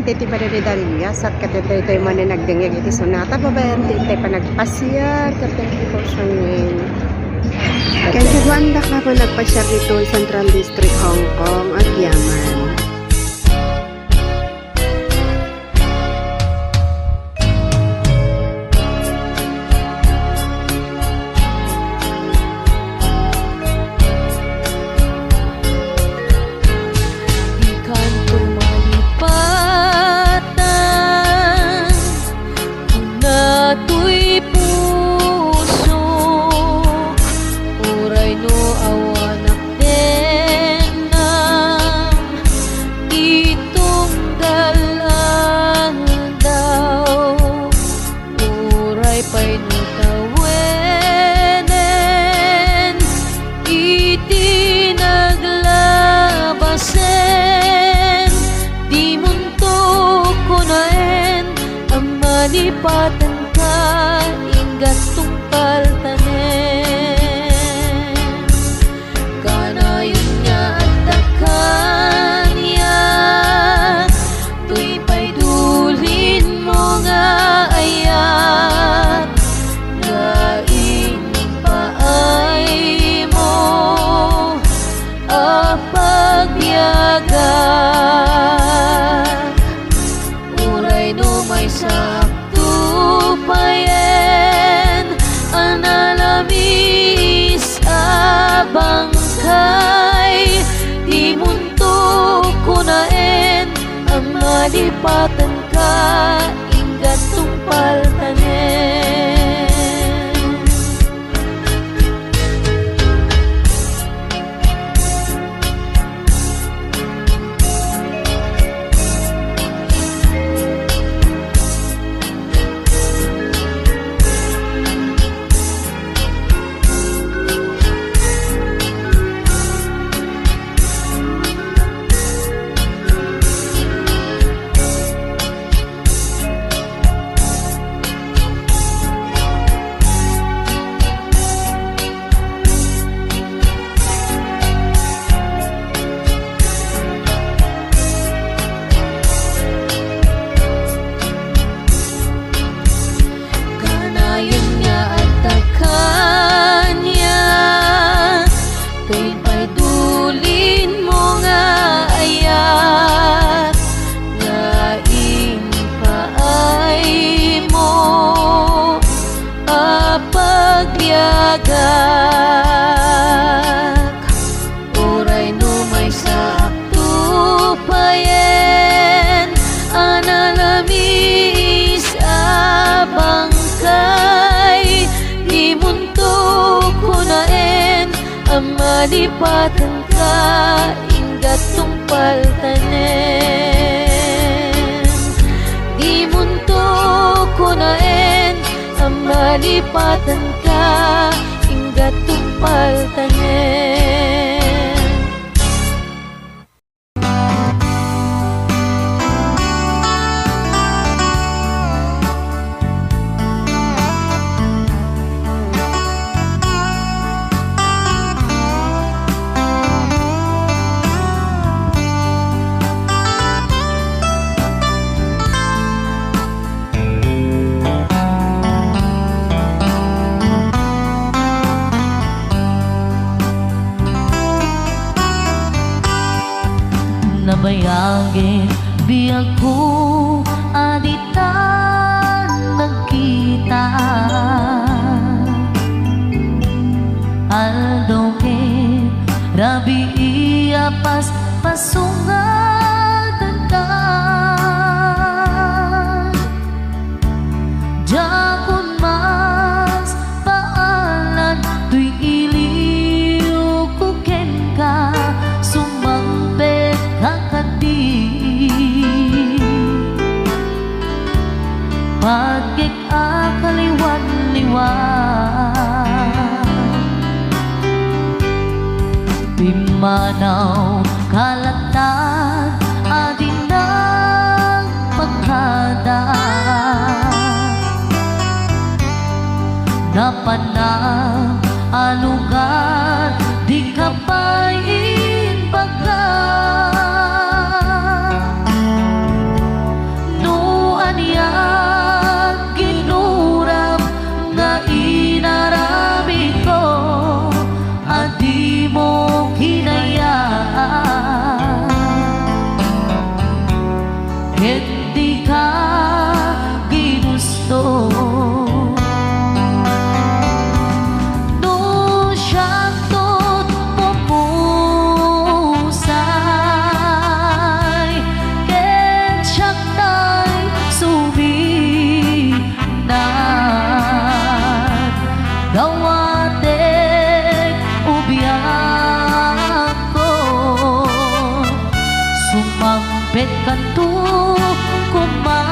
babayan titi ba dari sat katete ito yung mana nagdingig iti sunata babayan titi pa nagpasyar katete ko siyang kaya kagwanda ka pa nagpasyar dito Central District, Hong Kong at Yaman. Lipatan ka ingat tungkal tanen kanayon niya at takan niya tuy paidulin mo nga ayat gaing paay mo apagyagat uray no may payen analamis abangkay di munto kunaen ang malipatan ka ingat tungpal tanen. Uray no may sakto payen analamis abangkay di munto kunaen ang malipatan ka ingat tungpal tanen di munto kunaen ang malipatan ka ingat tungpal tanen. Nabayagin biyag ko aditan nagkita aldoke rabi iya pas pasungal tentang jakun mas paalan tuy iliw kuken ka sumampe kakati pagkik akaliwan-liwan pimanaw kalatan adin ng pagkada napanang alugan di kapain baga bet kanto kumaan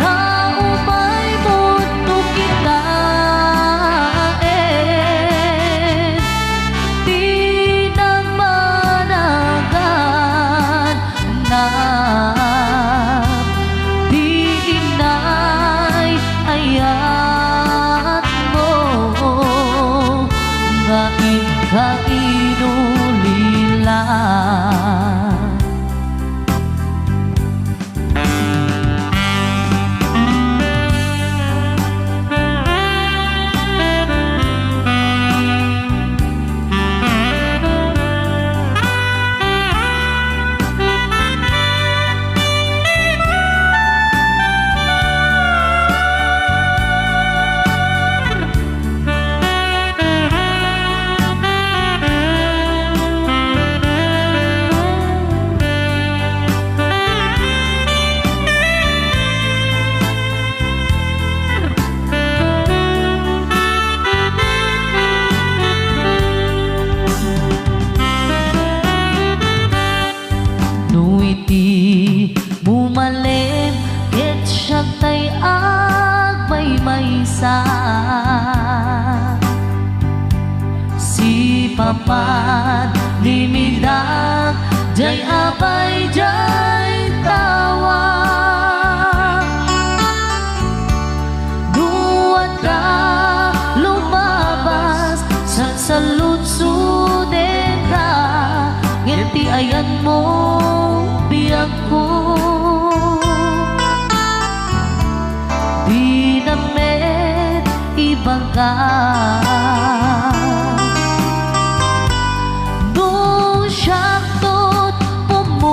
na umay mundo kita di naman agad na di inay ayat mo nga ikainulilan. Nuiti bumalin ket siya tay agmay-maysa si papan limidag jay abay jay tawa duwan ka lumabas sa saludsuden ka ngiti ayan mo biyak ko di namet ibang ka do syaktot pumusay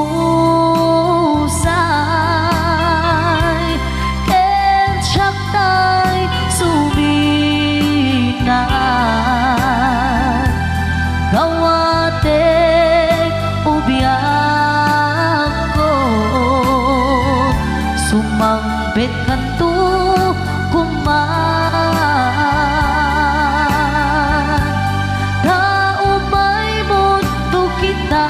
ken syaktay suminan gawatek ubiyak ko sumangbet kanto kuman na umay mundo kita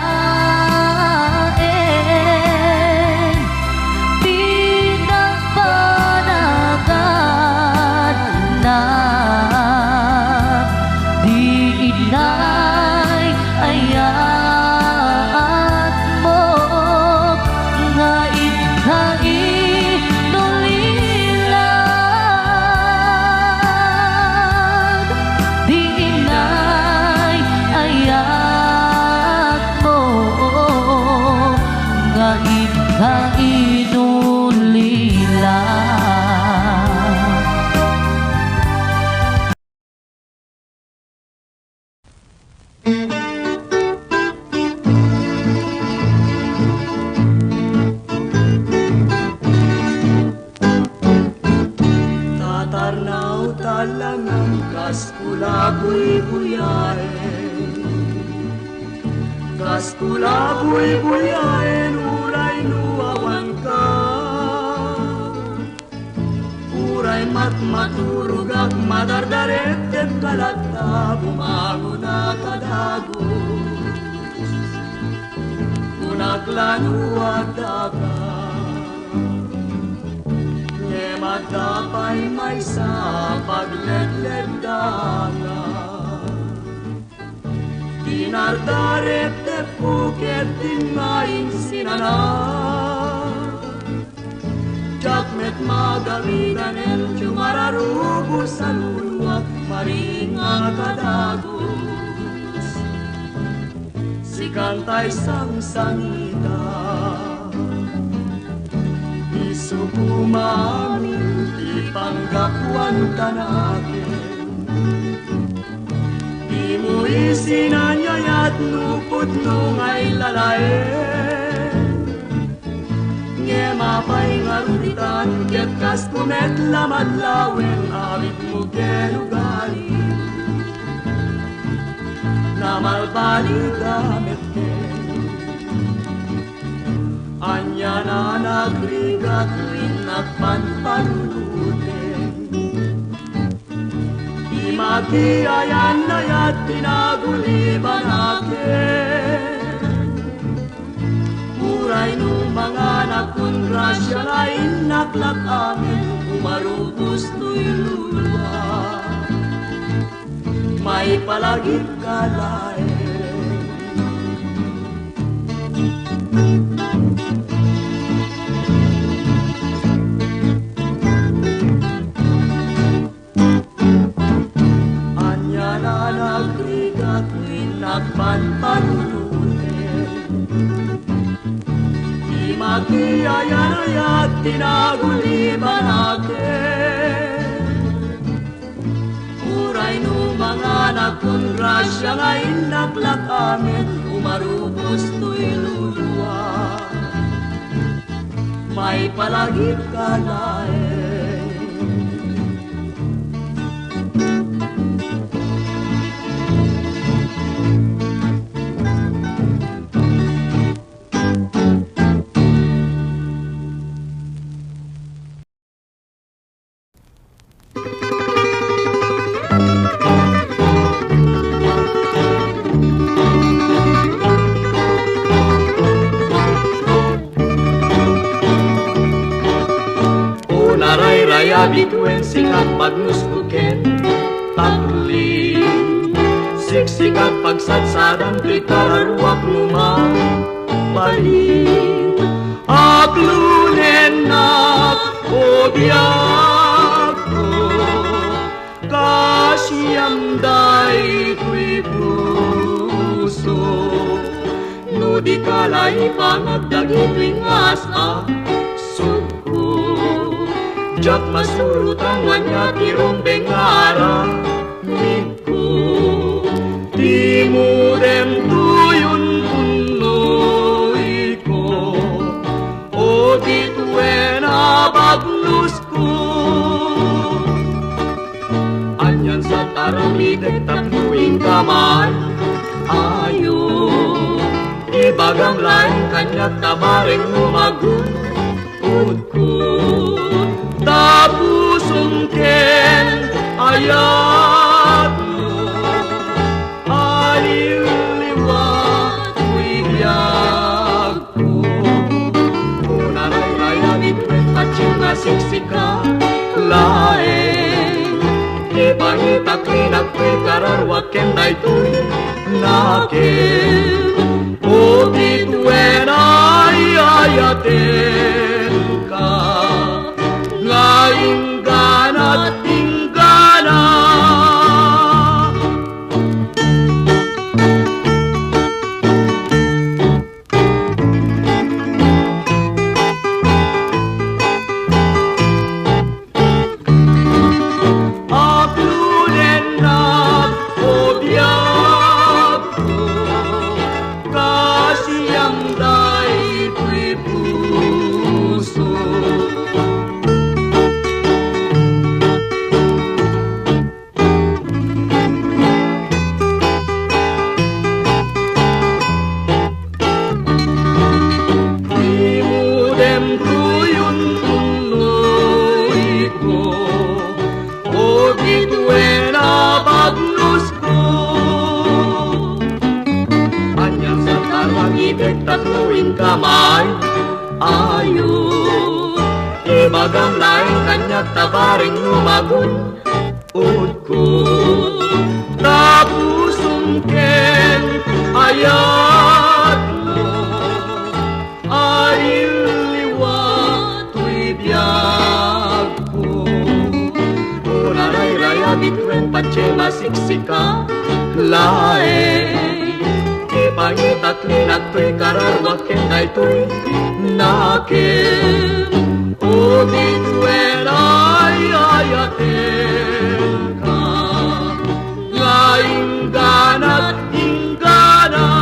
pinagpanagan na di inay ayat mo nga ikainulilan di inay ayat mo nga ikainulilan. Tatarnaw talangang kaskula buy-buyain uray nuawan ka uray matmaturugak madardaret ket kalata bumangon na kadagus kunaglanuag daga matapay may sa pagledled daga tinardaret te puket tinmaing sinana jakmet magamigan el cumararubo sa luluak maringa kadagus sikantay sang-sangita isupumami ipanggakuan tanakin di mo isinanyayat nupot nung ay lalaen nge mapay ngaruditan ket kas kumet lamadlawen awit mo kelugali na malbaligamet ken anya na nagrigat rin nagpanpanuluten di magiayan na yat tinaguliban akin grasya na inaklak amin, umarubos to'y luluwa. May palaging kalain. Anya na nagrigat nagpanpanunutin, di magkiyayayat tinaguliban natin. Uray no mga nagkongrasya nga inaklak amin, umarubos to'y luluwa. May palaging kalain. Raya bituen sikat pagnuskuken takling siksikat pagsatsaran di kararuak lumang balik aglunenak o diak ko kasiyam day kui puso no di kalay pangagdagi tuingas jak masurutan wanya tirumbeng ara minggu timurem tuyun punoy ko o dituen abagnusku anyan sa taramideg tatluing kamay ayo ibagang lain kanyak tabareng umagun udku tapusungken ayat mo aliliwat kuibiyag ko unaray-rayang ituen pacing na siksika laeng ipangitakli nagto'y kararwaken daytoy nakin o dituen ay ayaten ka ingganat inggana aglunenak o diak ko kasiyang day tuy puso. Tatluing kamay ayo ibagang lain kanyak tabaring lumagun udko tapusungken ayat mo aliliwat tuibiyag ko unaray-raya bituen pace masiksika laeng pangitatli nagto'y kararwaken daytoy nakin o dituen ay ayaten ka nga ingganat inggana.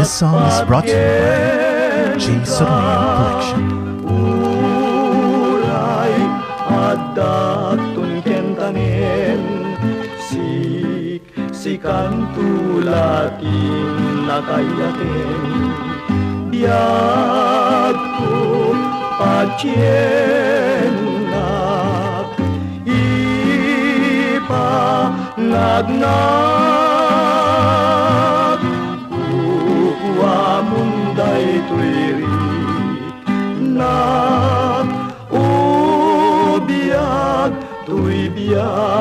This song is brought to you by J. Soraya Collection. Uray adatun kentanen sikan tulatin nakayaten biag ko pacienak ipangagnak kuwa munday tuirik nak biag tuy biag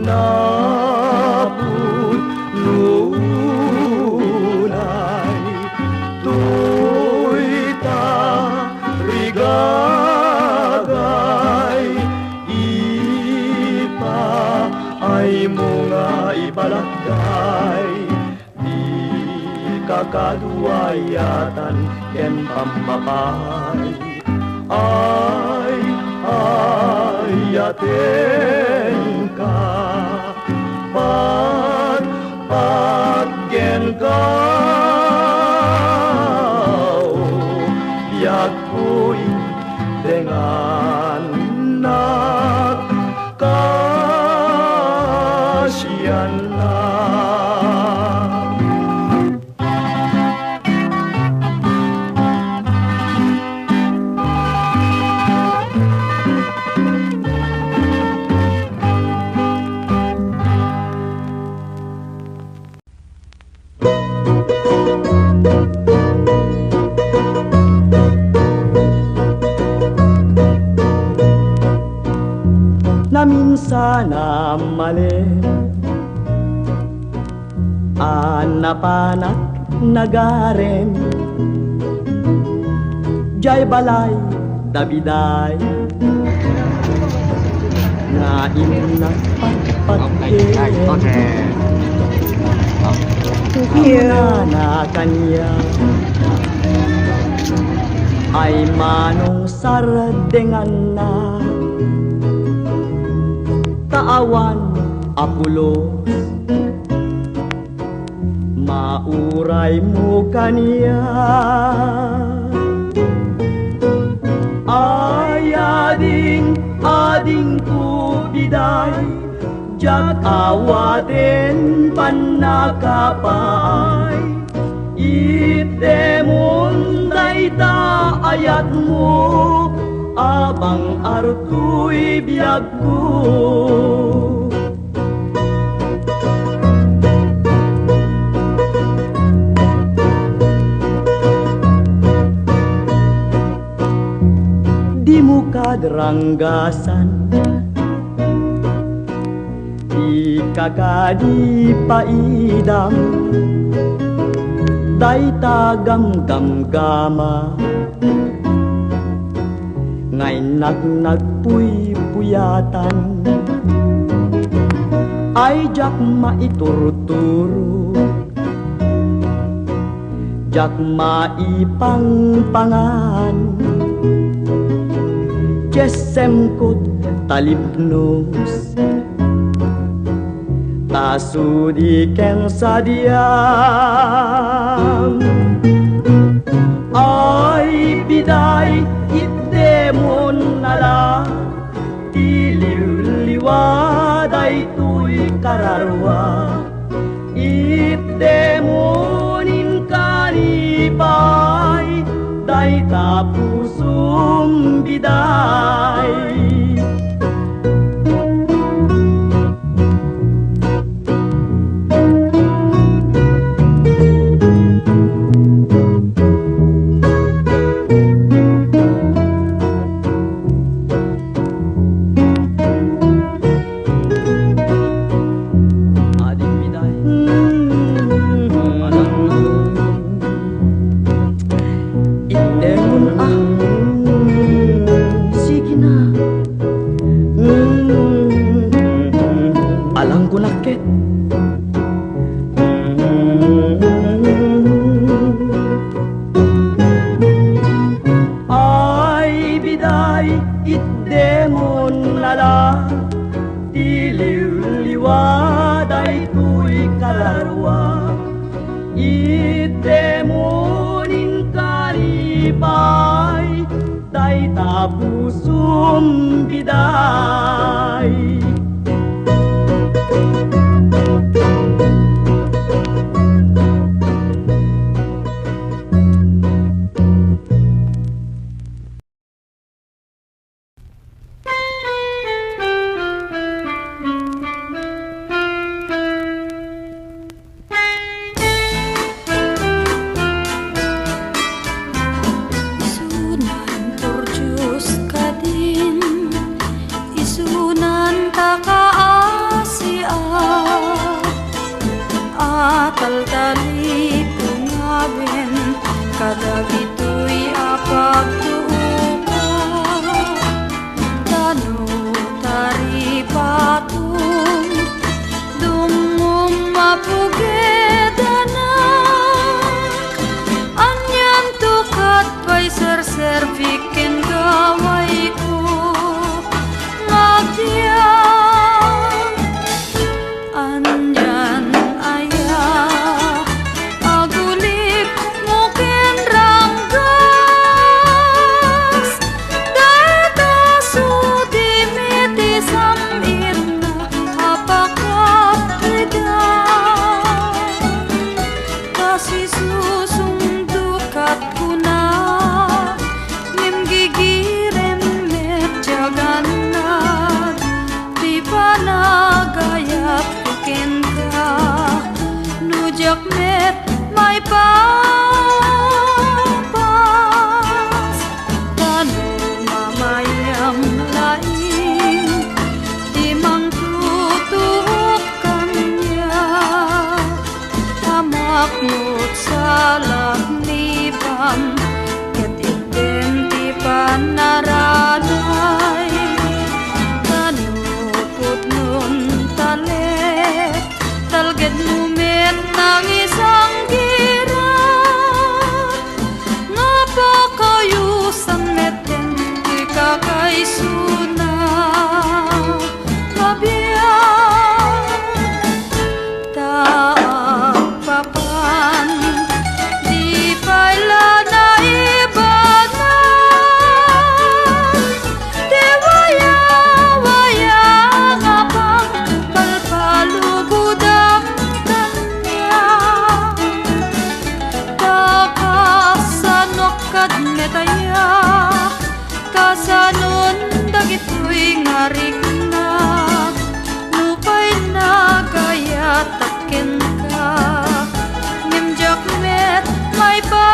naput lunay tuita rigagay ipa ay mga ibalagay di kakaduayatan ken pampapay ay ayaten ka paggen ka biag ko'y dengan nakasyan na. Na minsan na mali anapanak nagaren jay balay dabiday nga inak pagpagin na kanya ay manong sardengan na taawan apulos mauray mo kaniya ay ading kubiday jak awaten panakapay itemon dayta ayat mo abang artu'y biyag ko. Di mo kadranggasan di kakadi paidam day tagam-gam-gama ngay nagpuy-puyatan ay jak maiturturo jak maipangpangan jessemkot talipnos tasudi keng sadiam ay biday demon nala ililiwaday tuy kararwa demonin kanipay day tapusum biday alang kunakit. Ay biday itdemon nala, diliw-liwaday tuy kalarwa. Itdemonin kalipay, day tapusum biday. Isunan turjus ka din, isunan ta kaasiat, atal-tali pungawin, kadagito'y apagtuuka. Tano tari patung, dungum mapugedanan, anyan tukat pa'y serservikin gaway ko, ngagdiyan, anyan aya, agulik mo ken ranggas, data sudi miti samit na apakapidan, kasi susungdukat ko na, ngem gigirem met jaganat, di pa nagayat kukin ka, nujak met may papas, tano mamayang laing, di mang tutuhok kanya, tamak mo't salak ni Pam, ket identi panaraday, tanupot nun tale, talged lumet ng isang gira, napakayusan meten, di kakaisuna, mabiyang, taak papan, di pala naibanan, di waya-waya nga pang palpalugudang kanya, takasanok kad metaya, kasanon dagito'y ngarigna, lupay na gaya takin ka, ngimjak met may papa.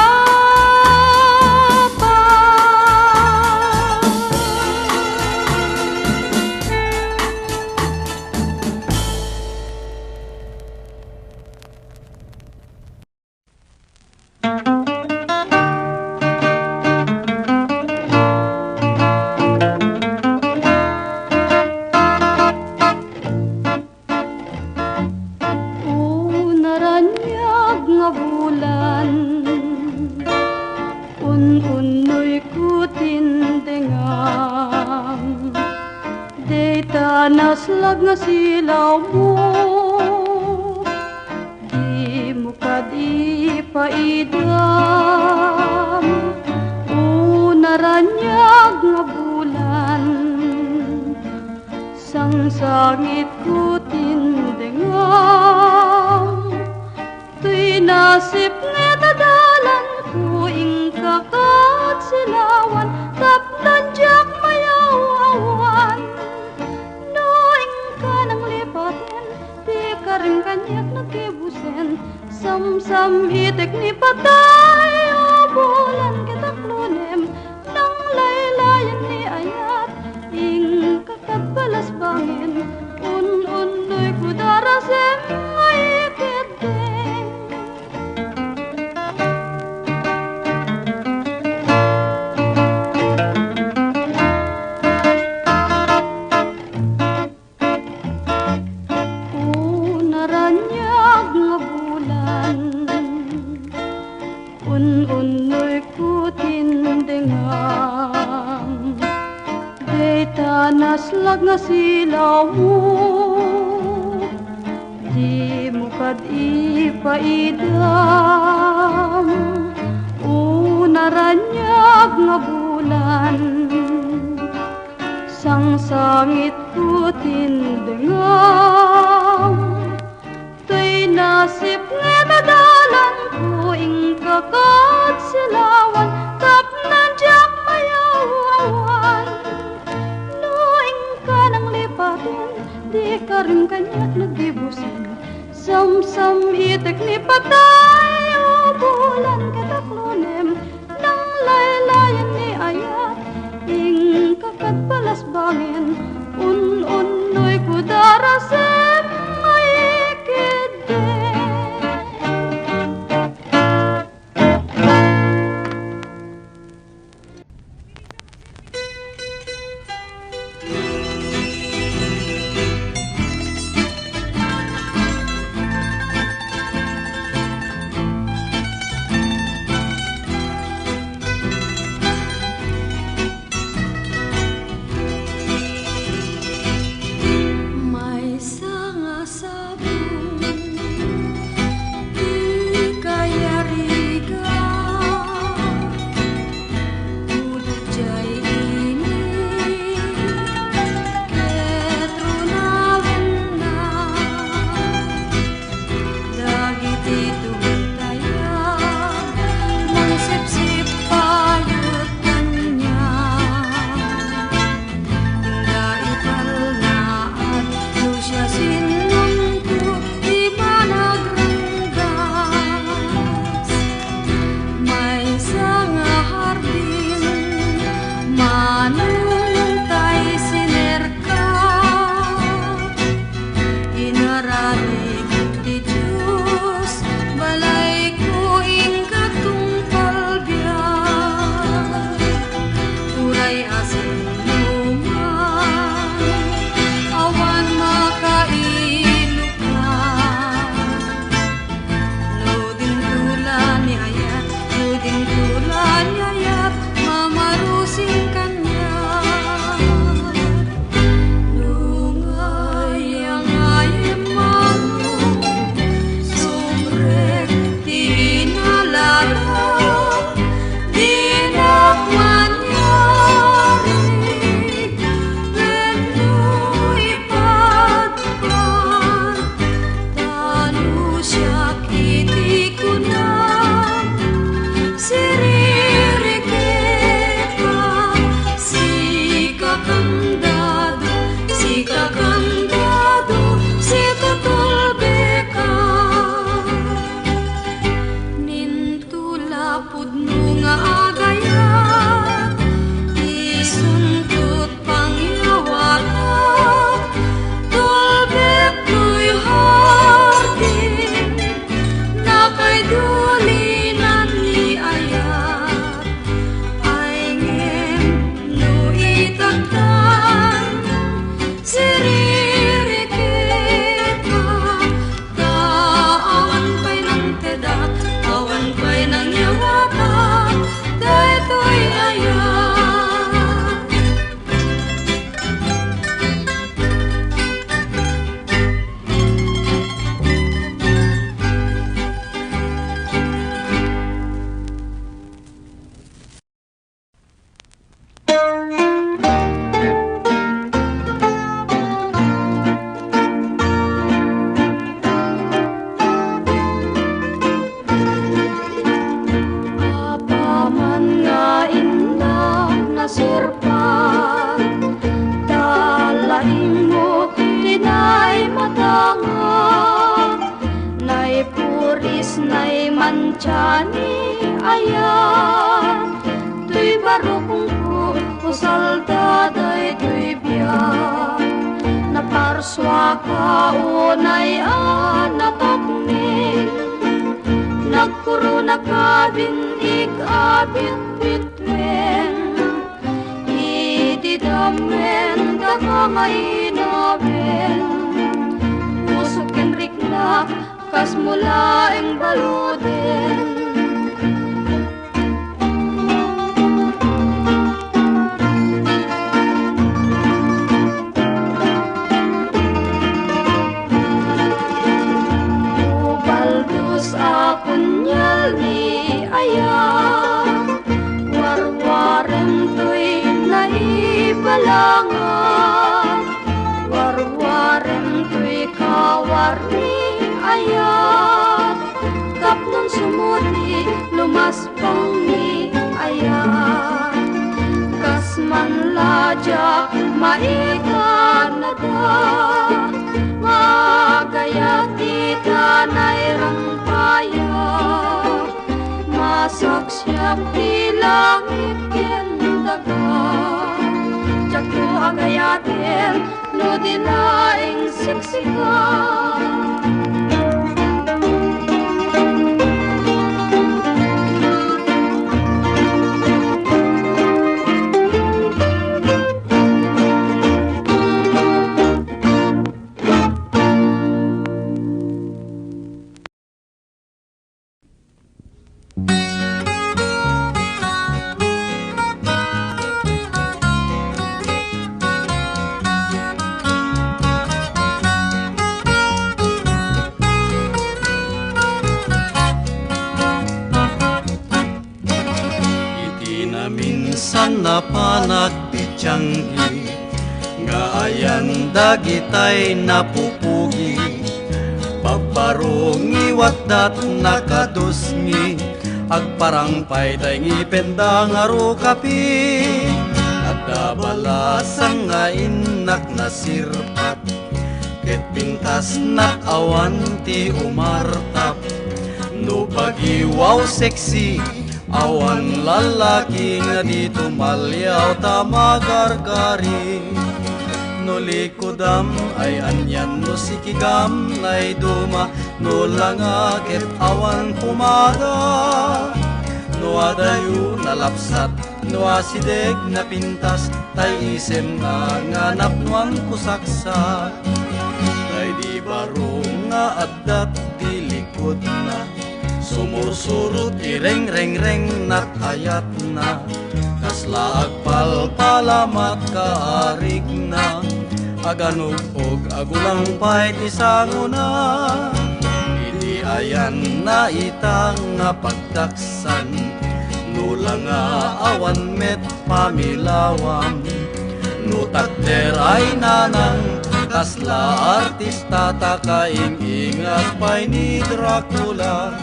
Naranyag nga bulan, un-unoy kutindengam, data naslag nga silaw mo, di mo ka di paidam. Naranyag nga bulan, sang-sangit kutindengam, tuy nasip ngeta dalan ko ing kakat silawan, tapnan jak mayaw-awan, no ing ka nang lipatin, di ka rin kanyak nakibusen, sam-sam itik ni patay, o bulan kita klunem, nang laylayan ni ayat, ing kakat balas bangin, un-unoy kudarasem ngayikiteng. silaw mo, di mo kad ipaidam. Unaranyag nga bulan, sang sangit ko tindengam. To'y nasip nga nadalan ko ing kakad silawan, tapnan diyak mayawan. Noing ka nang lipatin, di ka rin kanyak nagdibusin. Sam-sam itek ni patay, o bulan kataklonem, nang laylayan ni ayat, ing kakad palas bangin, un-unoy kudarasem, maikide. May sanga sabong di kaya riga, udjay ini ketrunawan na, dagiti tutaya mangsip-sip payut kanya. Hingga ipalnaat ko siya sinungko, di ba nagranggas? May sanga hardin, manung tay sinerka, inaranig di Diyos, balay ko ing katungkal biyak. Uray asin luman, awan makailok ka. Nuding tulan ni ayat, nuding tulan ni ayat, mamarusing kanya. Nungay ang ayem mo, sumrek tinalarang, di nakmanyari, lendo'y padpan, tanu siya kitikunan, siririke pa, si kakandado, si kakandado, si tutulbe ka. Nintulapod mo nga agayat, isuntut pangyawatan, tulbek to'y hardin, na kay dulinan ni ayat, ay ngem no itagtan, siririke pa, kaawan pa'y ng tedak, awan pa'y ng yawatan, daytoy ayat. Apaman nga inang nasirpan, dalaing mo tinay matanga, nay puris nay manchani ayan, tuy barokong ko usalda day tuy biyak, naparswa ka unay anatapning, nagkuro nakabinig abit bitwen, ididamen kakamainaben, usukin rikna kas mula ing baluden. mo di lumaspang ni ayat. Kas man ladyak maikan na da, magaya ti tanay rang paya. Masaksyak ti langit ken daga, Jago agayatin no dilaing siksikan. Minsan na panagpitsanggi, nga ayan dagitay napupugi, pagbarong iwat nakadusngi, agparang payday ngipenda nga rukapi, at dabalasang nga inak na sirpat, ket pintas nak awan ti umartap, no pagiwaw sexy, awan lalaki nga dito malyaw tamagargari. No likodam ay anyan no sikigam nay duma, no langakit awan pumada. No adayo nalapsat, no asideg na pintas, tay isem na nganap nuan kusaksak. Tay di baro nga adat di likod na, sumursurot ireng-reng-reng nat ayat na, kasla agpalpalamat kaarig na, aganog og agulang pay tisango na. Idi ayan na itang nga pagdaksan, nula nga awan met pamilawam, no takder ay nanang, kasla artista takaing-ingas pay ni Dracula.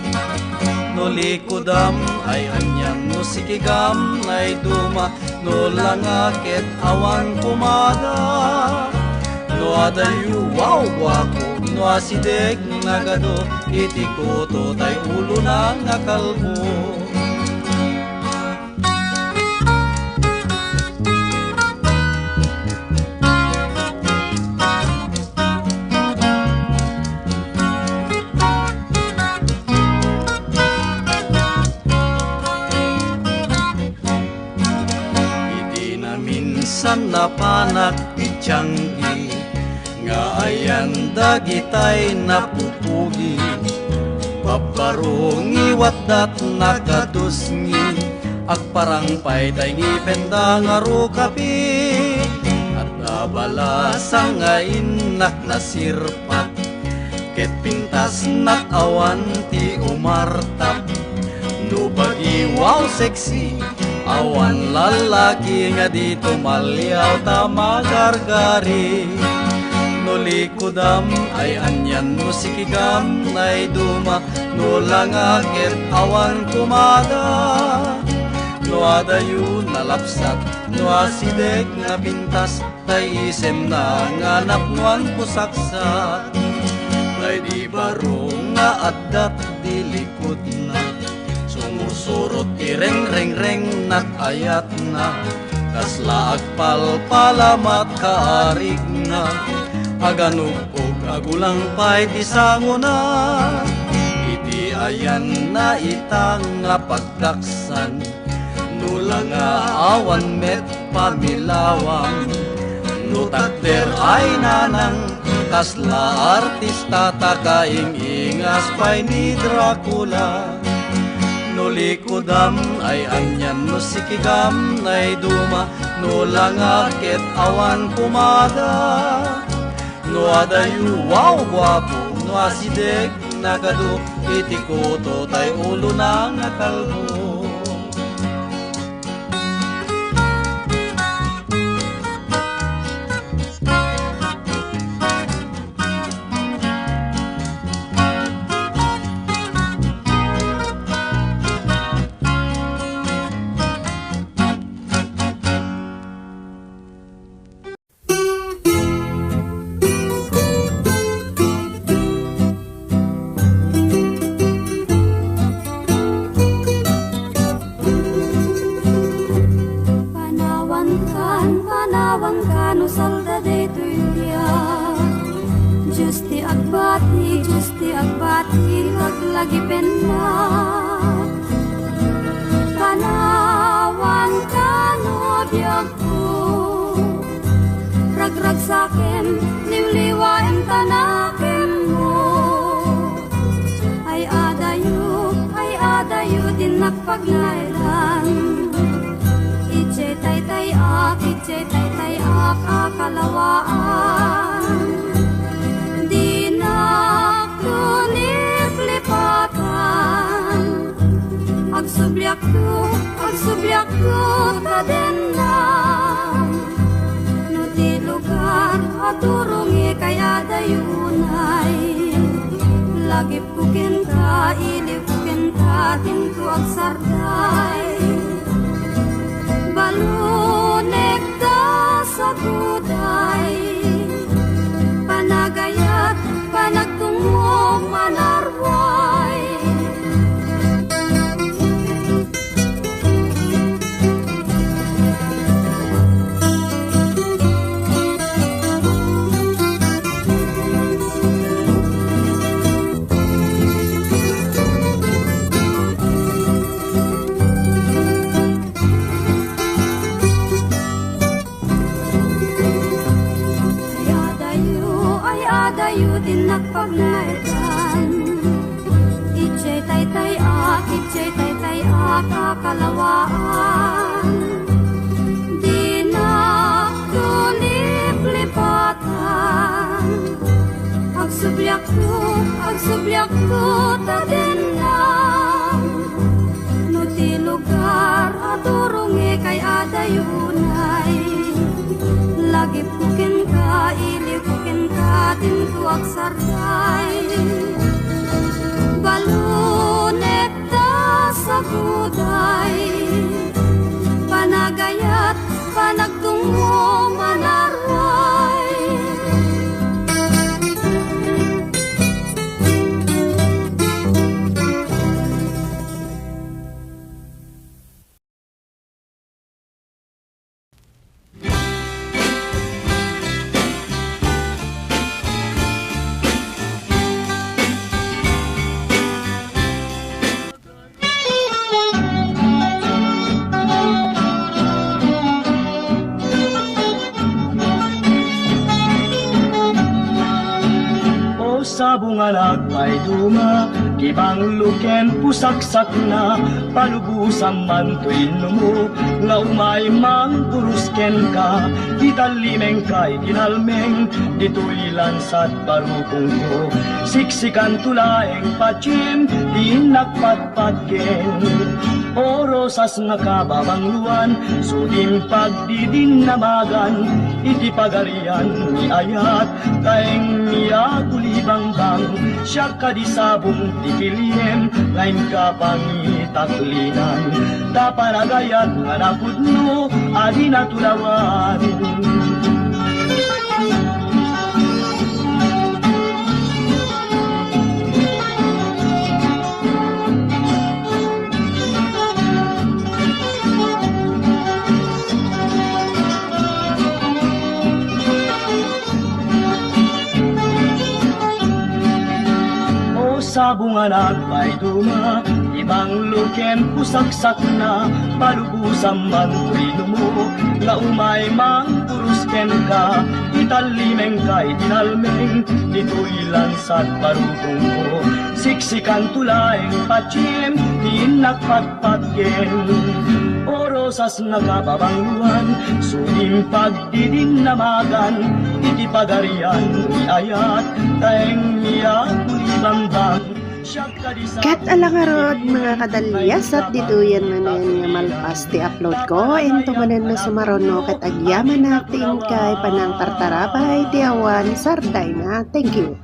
No likodam ay anyan no sikigam nay duma, no langakit awan pumada. No adayu wow wako, no asideg nagado, itikoto tay ulo na nga kalbo. Minsan na panagpitsanggi, nga ayan dagitay napupugi, paparong iwat nakadusngi, agparang payday ngipenda nga rukapi, at nabalasang nga inak na sirpat, ket pintas nak awan ti umartap. No bagiwaw sexy, awan lalaki nga dito malyaw tamagargari. No likodam ay anyan no sikigam nay duma, no langakit awan kumada. No adayo nalapsat, no asideg nga pintas, tay isem na nganap nuan pusaksak. Tay di baro nga adat di likod na, sumusurot ireng-reng-reng nat ayat na, kasla agpalpalamat kaarig na, aganog og agulang pay tisango na. Iti ayan na itang nga pagdaksan, nula nga awan met pamilawang, no takder ay nanang, kasla artista takaing-ingas pay ni Dracula. No likodam ay anyan no sikigam nay duma, no langakit awan pumada. No adayu wow guwapo, no asideg nagado, itikoto tay ulo na nga kalbo. lagi penat panawan kanobiyag ko ragrag sakin liwliwain tanakin mo ay adayo din nakpagnailan Ije tay ak akalawaan di na kulip-lipatan agsubyak ko taden na no di lugar aturungi kaya dayunay lagi pukin ka iliw pukin ka tinto agsarday balunek da sa buday panagayat panagtungo manarway adayo din nakpagnaitan Ije tay ak akalawaan di na kulip-lipatan agsubyak ko taden lang no di lugar aturungi kay adayunay lagi pukin ka iliw pukin ka tinto agsarday balunek da sa kuday panagayat panagtungo manarway sa bunga nagpayduma Gibang luken pusaksak na Palubusan man tuino mo Nga umay mang purusken ka Italimeng kay kinalmeng Dito'y lansat barukong ko Siksikan tulaeng patsim Di nakpatpatken Orosas nga kababangluan Sudim pagdidinamagan Iti pagarian ni ayat Kaeng niya kulibang-bang Siya kadisabong tipiliem Lain ka pangitaklinan Taparagayat nga napudno Adi natulawan sa bunga nagpayduma Ibang luken pusaksak na Palubusan man tuino mo Nga umay mang purusken ka Italimeng kay tinalmeng Dito'y lansat barukong ko Siksikan tulaeng patsim Di nakpatpatken Orosas nakababangluan Sunim pagdidinamagan Iti pagarian ni ayat Kaeng niya kulibang-bang Kat alangarod mga kadalyas at dituyan manen nga malpas ti upload ko into manen na sumarono kat agyaman natin kay panang tartarabay ti awan sarday na. Thank you.